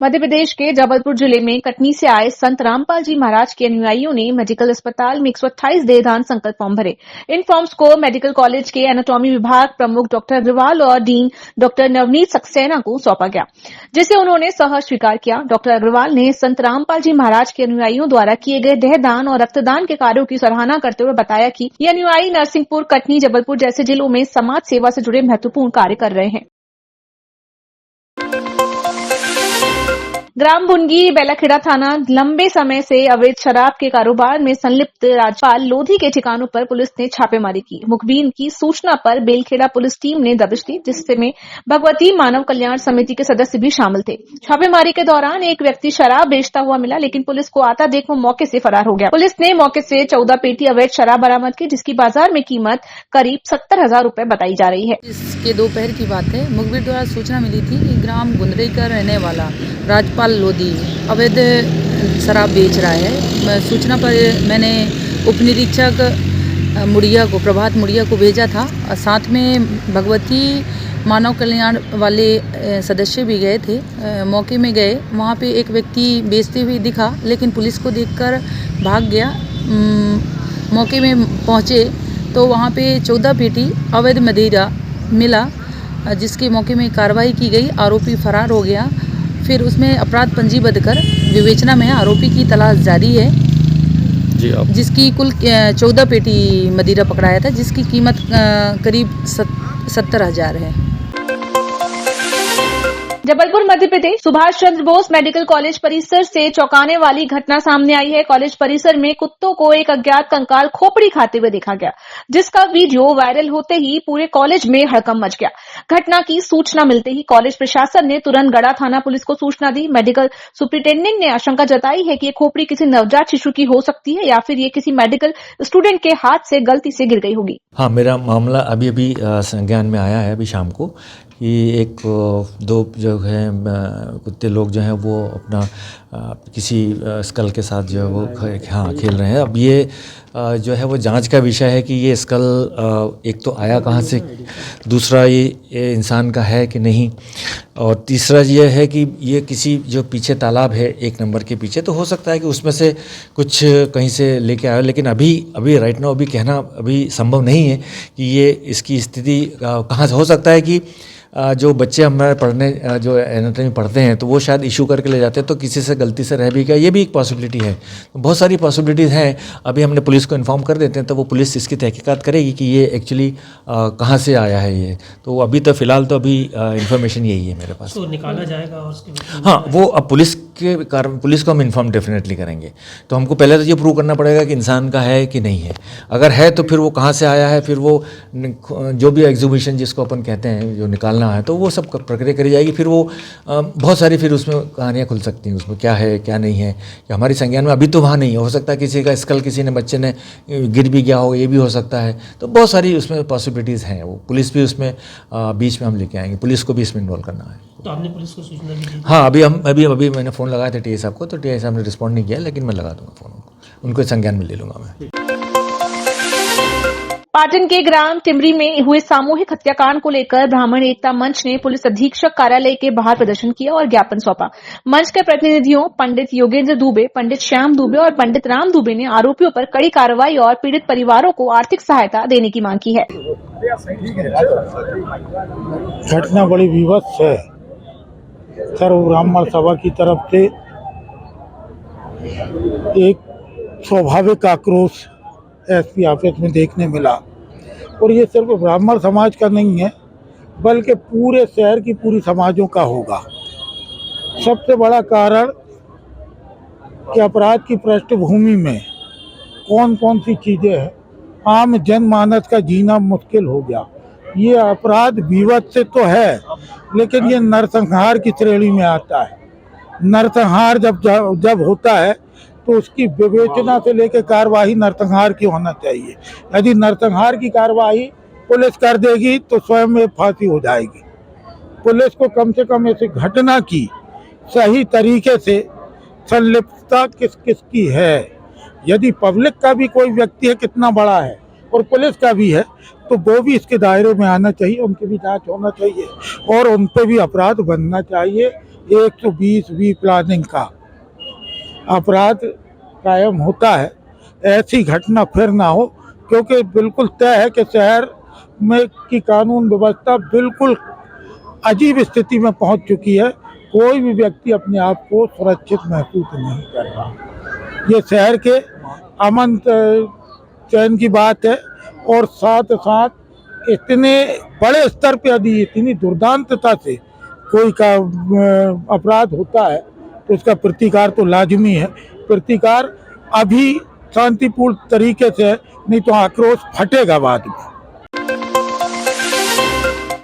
मध्य प्रदेश के जबलपुर जिले में कटनी से आए संत रामपाल जी महाराज के अनुयायियों ने मेडिकल अस्पताल में 128 देहदान संकल्प फॉर्म भरे। इन फॉर्म्स को मेडिकल कॉलेज के एनाटॉमी विभाग प्रमुख डॉक्टर अग्रवाल और डीन डॉक्टर नवनीत सक्सेना को सौंपा गया, जिसे उन्होंने सहर्ष स्वीकार किया। डॉक्टर अग्रवाल ने संत रामपाल जी महाराज के अनुयायियों द्वारा किए गए देहदान और रक्तदान के कार्यों की सराहना करते हुए बताया कि ये अनुयायी नरसिंहपुर, कटनी, जबलपुर जैसे जिलों में समाज सेवा से जुड़े महत्वपूर्ण कार्य कर रहे हैं। ग्राम भुनगी बेलाखेड़ा थाना लंबे समय से अवैध शराब के कारोबार में संलिप्त राजपाल लोधी के ठिकानों पर पुलिस ने छापेमारी की। मुखबिर की सूचना पर बेलखेड़ा पुलिस टीम ने दबिश दी, जिसमें भगवती मानव कल्याण समिति के सदस्य भी शामिल थे। छापेमारी के दौरान एक व्यक्ति शराब बेचता हुआ मिला, लेकिन पुलिस को आता देख वो मौके से फरार हो गया। पुलिस ने मौके से 14 पेटी अवैध शराब बरामद की, जिसकी बाजार में कीमत करीब 70,000 रुपए बताई जा रही है। इसके दोपहर की बात है। मुखबिर द्वारा सूचना मिली थी कि ग्राम गुंदरई का रहने वाला राजपाल लोधी अवैध शराब बेच रहा है। सूचना पर मैंने उप निरीक्षक मुड़िया को, प्रभात मुड़िया को भेजा था। साथ में भगवती मानव कल्याण वाले सदस्य भी गए थे। मौके में गए, वहाँ पे एक व्यक्ति बेचते हुए दिखा, लेकिन पुलिस को देखकर भाग गया। मौके में पहुँचे तो वहाँ पे 14 पेटी अवैध मदिरा मिला, जिसके मौके में कार्रवाई की गई। आरोपी फरार हो गया। फिर उसमें अपराध पंजीबद्ध कर विवेचना में आरोपी की तलाश जारी है जी। जिसकी कुल 14 पेटी मदिरा पकड़ाया था, जिसकी कीमत करीब 70,000 है। जबलपुर मध्य प्रदेश सुभाष चंद्र बोस मेडिकल कॉलेज परिसर से चौंकाने वाली घटना सामने आई है। कॉलेज परिसर में कुत्तों को एक अज्ञात कंकाल खोपड़ी खाते हुए देखा गया, जिसका वीडियो वायरल होते ही पूरे कॉलेज में हड़कंप मच गया। घटना की सूचना मिलते ही कॉलेज प्रशासन ने तुरंत गढ़ा थाना पुलिस को सूचना दी। मेडिकल सुपरिटेंडेंट ने आशंका जताई है कि ये खोपड़ी किसी नवजात शिशु की हो सकती है या फिर ये किसी मेडिकल स्टूडेंट के हाथ से गलती से गिर गई होगी। हाँ, मेरा मामला अभी संज्ञान में आया है, अभी शाम को, कि एक दो जो है कुत्ते लोग जो हैं वो अपना किसी स्कल के साथ जो है वो खेल रहे हैं। अब ये जो है वो जांच का विषय है कि ये स्कल एक तो आया कहाँ से, दूसरा ये इंसान का है कि नहीं, और तीसरा ये है कि ये किसी जो पीछे तालाब है 1 नंबर के पीछे, तो हो सकता है कि उसमें से कुछ कहीं से लेके आया। लेकिन अभी राइट नाउ अभी कहना अभी संभव नहीं है कि ये इसकी स्थिति कहाँ से हो सकता है। कि जो बच्चे हमारे पढ़ने जो एनाटॉमी पढ़ते हैं तो वो शायद इशू करके ले जाते हैं, तो किसी से गलती से रह भी गया, ये भी एक पॉसिबिलिटी है। तो बहुत सारी पॉसिबिलिटीज़ हैं। अभी हमने पुलिस को इन्फॉर्म कर देते हैं, तो वो पुलिस इसकी तहकीकात करेगी कि ये एक्चुअली कहाँ से आया है ये। तो अभी तो फ़िलहाल तो अभी इन्फॉर्मेशन यही है मेरे पास। तो निकाला जाएगा और उसके हाँ, वो अब पुलिस को हम इन्फॉर्म डेफिनेटली करेंगे। तो हमको पहले तो ये प्रूव करना पड़ेगा कि इंसान का है कि नहीं है। अगर है तो फिर वो कहाँ से आया है, फिर वो जो भी एग्जीबिशन जिसको अपन कहते हैं जो निकालना है, तो वो सब प्रक्रिया करी जाएगी। फिर वो बहुत सारी फिर उसमें कहानियाँ खुल सकती हैं, उसमें क्या है क्या नहीं है, कि हमारी संज्ञान में अभी तो वहाँ नहीं है। हो सकता है किसी का स्कल किसी ने बच्चे ने गिर भी गया हो, ये भी हो सकता है। तो बहुत सारी उसमें पॉसिबिलिटीज़ हैं। वो पुलिस भी उसमें बीच में हम लेके आएंगे, पुलिस को भी इसमें इन्वॉल्व करना है। तो आपने पुलिस को सूचना दी? हाँ, अभी मैंने फ़ोन लगाया था टीए साहब को, तो टीए साहब ने रिस्पॉन्ड नहीं किया, लेकिन मैं लगा दूंगा फ़ोन, उनको संज्ञान में ले लूँगा मैं। पाटन के ग्राम टिमरी में हुए सामूहिक हत्याकांड को लेकर ब्राह्मण एकता मंच ने पुलिस अधीक्षक कार्यालय के बाहर प्रदर्शन किया और ज्ञापन सौंपा। मंच के प्रतिनिधियों पंडित योगेंद्र दुबे, पंडित श्याम दुबे और पंडित राम दुबे ने आरोपियों पर कड़ी कार्रवाई और पीड़ित परिवारों को आर्थिक सहायता देने की मांग की है। घटना बड़ी विभत्स है। सर्व ब्राह्मण सभा की तरफ से एक स्वाभाविक आक्रोश एसपी ऑफिस में देखने मिला, और ये सिर्फ ब्राह्मण समाज का नहीं है, बल्कि पूरे शहर की पूरी समाजों का होगा। सबसे बड़ा कारण कि अपराध की पृष्ठभूमि में कौन कौन सी चीज़ें हैं, आम जनमानस का जीना मुश्किल हो गया। ये अपराध विवश से तो है, लेकिन ये नरसंहार की श्रेणी में आता है। नरसंहार जब होता है तो उसकी विवेचना से लेकर कार्यवाही नरसंहार की होना चाहिए। यदि नरसंहार की कार्यवाही पुलिस कर देगी तो स्वयं में फांसी हो जाएगी। पुलिस को कम से कम ऐसी घटना की सही तरीके से संलिप्तता किस किस की है, यदि पब्लिक का भी कोई व्यक्ति है कितना बड़ा है और पुलिस का भी है, तो वो भी इसके दायरे में आना चाहिए, उनकी भी जांच होना चाहिए और उन पर भी अपराध बनना चाहिए। 120 बी प्लानिंग का अपराध कायम होता है। ऐसी घटना फिर ना हो, क्योंकि बिल्कुल तय है कि शहर में की कानून व्यवस्था बिल्कुल अजीब स्थिति में पहुंच चुकी है। कोई भी व्यक्ति अपने आप को सुरक्षित महसूस नहीं कर रहा। ये शहर के अमन चैन की बात है, और साथ साथ इतने बड़े स्तर पे यदि इतनी दुर्दांतता से कोई का अपराध होता है तो उसका प्रतिकार तो लाजमी है। प्रतिकार अभी शांतिपूर्ण तरीके से, नहीं तो आक्रोश फटेगा बाद में।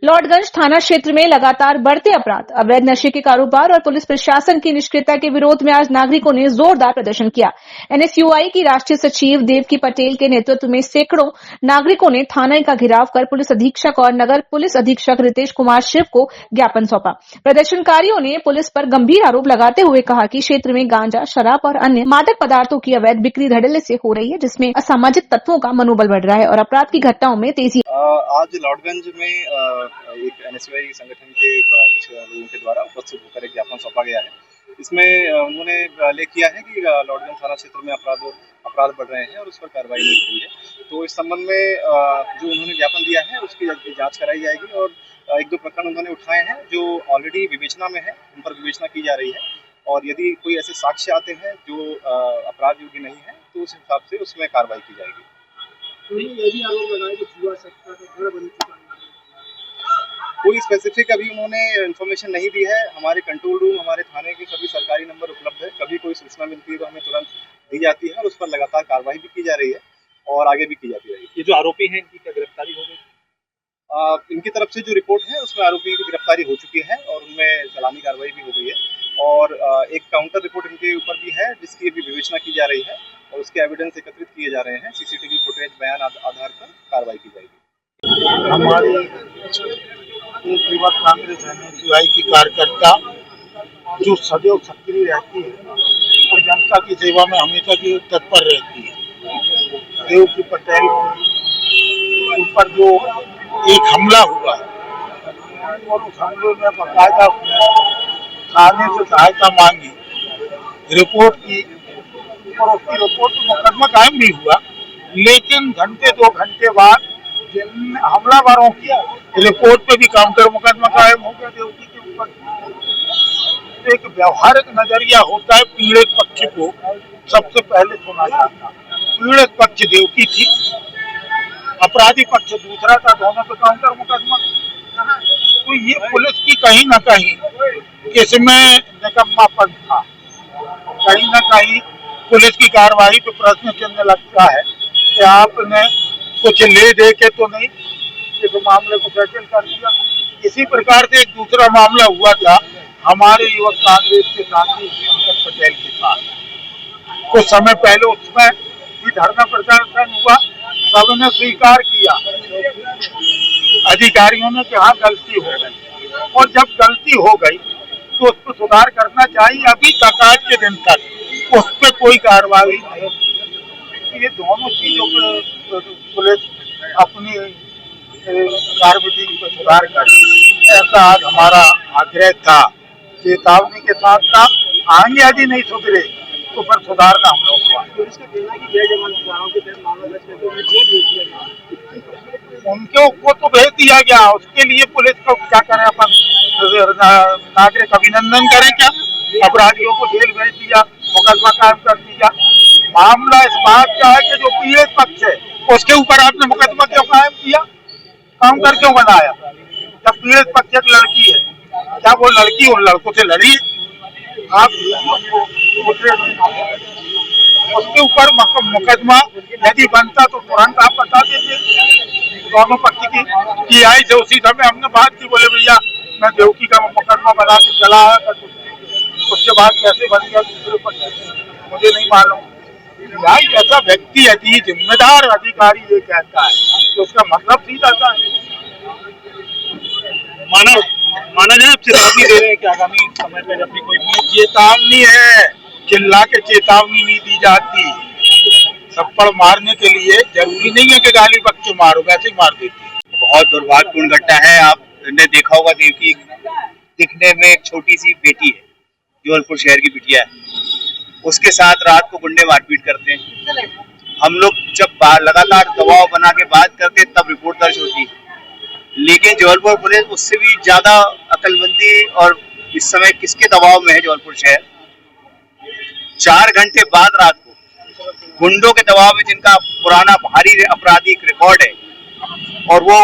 लॉर्डगंज थाना क्षेत्र में लगातार बढ़ते अपराध, अवैध नशे के कारोबार और पुलिस प्रशासन की निष्क्रियता के विरोध में आज नागरिकों ने जोरदार प्रदर्शन किया। एनएसयूआई की राष्ट्रीय सचिव देवकी पटेल के नेतृत्व में सैकड़ों नागरिकों ने थाना का घेराव कर पुलिस अधीक्षक और नगर पुलिस अधीक्षक रितेश कुमार शिव को ज्ञापन सौंपा। प्रदर्शनकारियों ने पुलिस पर गंभीर आरोप लगाते हुए कहा कि क्षेत्र में गांजा, शराब और अन्य मादक पदार्थों की अवैध बिक्री धड़ल्ले से हो रही है, जिसमें असामाजिक तत्वों का मनोबल बढ़ रहा है और अपराध की घटनाओं में तेजी। आज लॉर्डगंज में एक एनएसयूआई संगठन के कुछ लोगों के द्वारा उपस्थित होकर एक ज्ञापन सौंपा गया है। इसमें उन्होंने उल्लेख किया है कि लॉर्डगंज थाना क्षेत्र में अपराध बढ़ रहे हैं और उस पर कार्रवाई नहीं हो रही है। तो इस संबंध में जो उन्होंने ज्ञापन दिया है उसकी जांच कराई जाएगी और एक दो प्रकरण उन्होंने उठाए हैं जो ऑलरेडी विवेचना में है, उन पर विवेचना की जा रही है और यदि कोई ऐसे साक्ष्य आते हैं जो अपराध योग्य नहीं है तो उस हिसाब से उसमें कार्रवाई की जाएगी। कोई स्पेसिफिक अभी उन्होंने इन्फॉर्मेशन नहीं दी है। हमारे कंट्रोल रूम, हमारे थाने के सभी सरकारी नंबर उपलब्ध है। कभी कोई सूचना मिलती है तो हमें तुरंत दी जाती है और उस पर लगातार कार्रवाई भी की जा रही है और आगे भी की जाती रहेगी। ये जो आरोपी हैं इनकी क्या गिरफ्तारी हो गई? इनकी तरफ से जो रिपोर्ट है उसमें आरोपी की गिरफ्तारी हो चुकी है और उनमें चालानी कार्रवाई भी हो गई है और एक काउंटर रिपोर्ट इनके ऊपर भी है जिसकी अभी विवेचना की जा रही है और उसके एविडेंस एकत्रित किए जा रहे हैं। सीसीटीवी फुटेज बयान आधार पर कार्रवाई की जाएगी। हमारी एक युवा कांग्रेस एनएसयूआई की कार्यकर्ता जो सदैव सक्रिय रहती है और जनता की सेवा में हमेशा की तत्पर रहती है, देवकी पटेल उन पर जो एक हमला हुआ और उस हमले में बाकायदा थाने से सहायता मांगी, रिपोर्ट की और उसकी रिपोर्ट में मुकदमा कायम भी हुआ, लेकिन घंटे 2 घंटे बाद जिन हमलावरों की रिपोर्ट पे भी काउंटर मुकदमा कायम हो गया देवकी के ऊपर। एक व्यवहारिक नजरिया होता है, पीड़ित पक्ष को सबसे पहले सुना जाता। पीड़ित पक्ष देवकी थी, अपराधी पक्ष दूसरा था, दोनों पे काउंटर मुकदमा। तो ये पुलिस की कहीं ना कहीं इसमें निकम्मापन था। कहीं ना कहीं पुलिस की कार्रवाई पे प्रश्न चिन्ह लगता है कि आपने कुछ ले दे के तो नहीं इस मामले को सेटल कर दिया। इसी प्रकार से एक दूसरा मामला हुआ था हमारे युवक कांग्रेस के साथी पंकज पटेल के साथ। कुछ समय पहले उसमें भी धरना प्रदर्शन हुआ, सबने स्वीकार किया अधिकारियों ने कि हाँ गलती हो गई और जब गलती हो गई तो उस पर सुधार करना चाहिए। अभी तक आज के दिन तक उस पर कोई कार्रवाई नहीं। ये दोनों चीजों पे पुलिस अपनी कार्यविधि में सुधार करे, ऐसा आज हमारा आग्रह था। चेतावनी के साथ था, आगे यदि नहीं सुधरे तो फिर सुधारना हम लोग को। पुलिस का कहना है कि गैर जमानती धाराओं के तहत मामला दर्ज करके उन्हें जेल भेज दिया गया। उनको वो तो भेज दिया गया, उसके लिए पुलिस को क्या करें, अपन नागरिक अभिनंदन करें क्या? अपराधियों को जेल भेज दिया, मुकदमा कायम कर दिया। मामला इस बात का है कि जो पीड़ित पक्ष है उसके ऊपर आपने मुकदमा क्यों कायम किया, काउंटर क्यों बनाया? जब पीड़ित पक्ष एक लड़की है, क्या वो लड़की उन लड़कों से लड़ी? आप उसके ऊपर मुकदमा यदि बनता तो तुरंत आप बता देते। दोनों पक्ष की आई से उसी समय हमने बात की, बोले भैया मैं देवकी का मुकदमा बना के चला आया था, उसके बाद कैसे बन गया दूसरे पक्ष मुझे नहीं मालूम। भाई ऐसा व्यक्ति यदि जिम्मेदार अधिकारी ये कहता है तो उसका मतलब सीधा सा है। माना जाए आप चेतावनी दे रहे हैं कि आगामी समय में अपनी कोई चेतावनी है, चिल्ला के चेतावनी नहीं दी जाती। थप्पड़ मारने के लिए जरूरी नहीं है कि गाली बक के मारो, वैसे ही मार देती है। बहुत दुर्भाग्यपूर्ण घटना है। आपने देखा होगा देवकी दिखने में एक छोटी सी बेटी है, जबलपुर शहर की बिटिया है, उसके साथ रात को गुंडे मारपीट करते हैं। हम लोग जब लगातार दबाव बना के बात करते तब रिपोर्ट दर्ज होती, लेकिन जबलपुर पुलिस उससे भी ज्यादा अकलमंदी और इस समय किसके दबाव में है जबलपुर शहर। 4 घंटे बाद रात को गुंडों के दबाव में, जिनका पुराना भारी आपराधिक रिकॉर्ड है और वो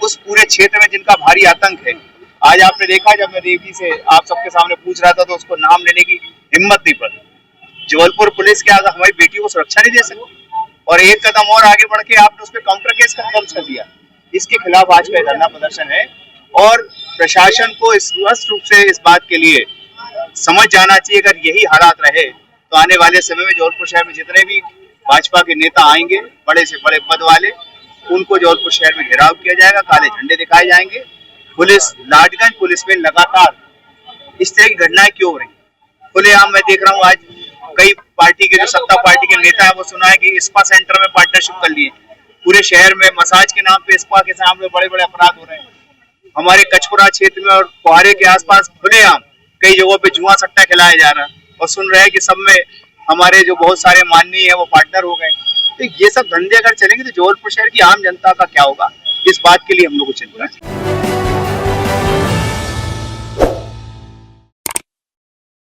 उस पूरे क्षेत्र में जिनका भारी आतंक है, आज आपने देखा जब मैं देवी से आप सबके सामने पूछ रहा था तो उसको नाम लेने की हिम्मत नहीं पड़ी। जबलपुर पुलिस क्या हमारी बेटी को सुरक्षा नहीं दे सकी? और एक कदम और आगे बढ़ के आपने उस पर काउंटर केस दर्ज कर दिया। इसके खिलाफ आज का धरना प्रदर्शन है और प्रशासन को स्पष्ट रूप से इस बात के लिए समझ जाना चाहिए, अगर यही हालात रहे तो आने वाले समय में जबलपुर शहर में जितने भी भाजपा के नेता आएंगे, बड़े से बड़े पद वाले, उनको जबलपुर शहर में घेराव किया जाएगा, काले झंडे दिखाए जाएंगे। पुलिस लाठगंज पुलिस में लगातार इस तरह की घटनाएं क्यों हो रही? खुलेआम मैं देख रहा हूँ आज कई पार्टी के जो सत्ता पार्टी के नेता है वो सुना है कि स्पा सेंटर में पार्टनरशिप कर लिए, पूरे शहर में मसाज के नाम पे स्पा के सामने बड़े बड़े अपराध हो रहे हैं। हमारे कचपुरा क्षेत्र में और कुहारे के आसपास खुलेआम कई जगहों पे जुआ सट्टा खिलाया जा रहा है और सुन रहे हैं कि सब में हमारे जो बहुत सारे माननीय है वो पार्टनर हो गए। तो ये सब धंधे अगर चलेंगे तो जबलपुर शहर की आम जनता का क्या होगा, इस बात के लिए हम लोग को चिंता है।